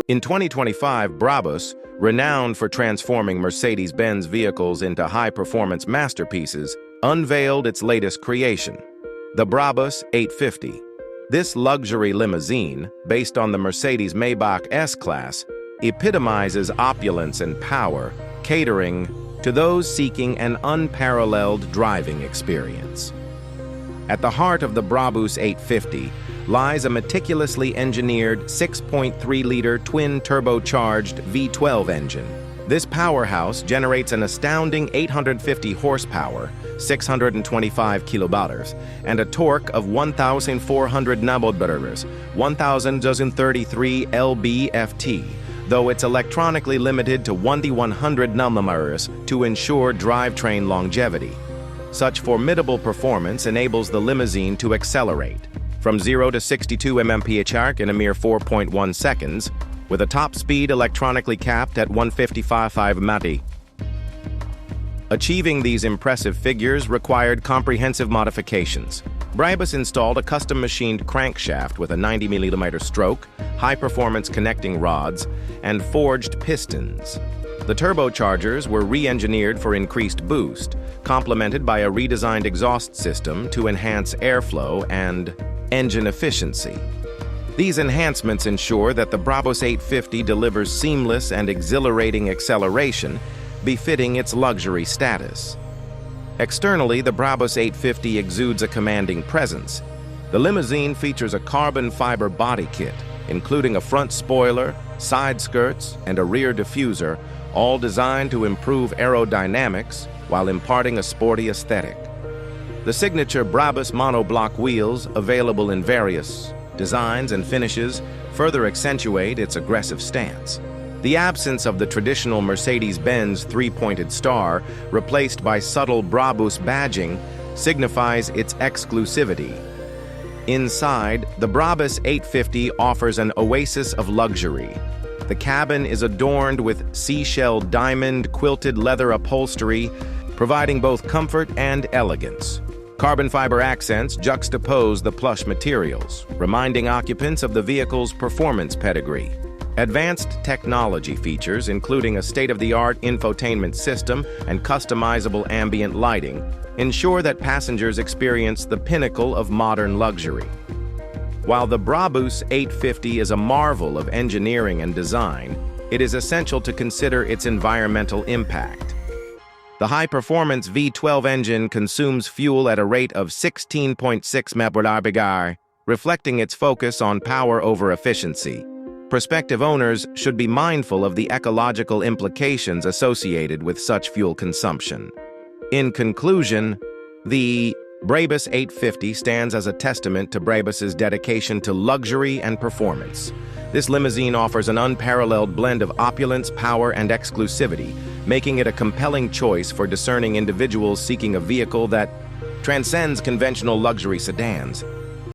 In 2025, Brabus, renowned for transforming Mercedes-Benz vehicles into high-performance masterpieces, unveiled its latest creation, the Brabus 850. This luxury limousine, based on the Mercedes-Maybach S-Class, epitomizes opulence and power, catering to those seeking an unparalleled driving experience. At the heart of the Brabus 850 lies a meticulously engineered 6.3-liter twin-turbocharged V12 engine. This powerhouse generates an astounding 850 horsepower, 625 kilowatts, and a torque of 1,400 newton-meters, 1,033 lb-ft, though it's electronically limited to 1,100 newton-meters to ensure drivetrain longevity. Such formidable performance enables the limousine to accelerate from 0 to 62 mph in a mere 4.1 seconds, with a top speed electronically capped at 155 mph. Achieving these impressive figures required comprehensive modifications. Brabus installed a custom-machined crankshaft with a 90mm stroke, high-performance connecting rods, and forged pistons. The turbochargers were re-engineered for increased boost, complemented by a redesigned exhaust system to enhance airflow and engine efficiency. These enhancements ensure that the Brabus 850 delivers seamless and exhilarating acceleration, befitting its luxury status. Externally, the Brabus 850 exudes a commanding presence. The limousine features a carbon fiber body kit, including a front spoiler, side skirts, and a rear diffuser, all designed to improve aerodynamics while imparting a sporty aesthetic. The signature Brabus Monoblock wheels, available in various designs and finishes, further accentuate its aggressive stance. The absence of the traditional Mercedes-Benz three-pointed star, replaced by subtle Brabus badging, signifies its exclusivity. Inside, the Brabus 850 offers an oasis of luxury. The cabin is adorned with Seashell Diamond quilted leather upholstery, providing both comfort and elegance. Carbon fiber accents juxtapose the plush materials, reminding occupants of the vehicle's performance pedigree. Advanced technology features, including a state-of-the-art infotainment system and customizable ambient lighting, ensure that passengers experience the pinnacle of modern luxury. While the Brabus 850 is a marvel of engineering and design, it is essential to consider its environmental impact. The high-performance V12 engine consumes fuel at a rate of 16.6 mph, reflecting its focus on power over efficiency. Prospective owners should be mindful of the ecological implications associated with such fuel consumption. In conclusion, the Brabus 850 stands as a testament to Brabus's dedication to luxury and performance. This limousine offers an unparalleled blend of opulence, power, and exclusivity, making it a compelling choice for discerning individuals seeking a vehicle that transcends conventional luxury sedans.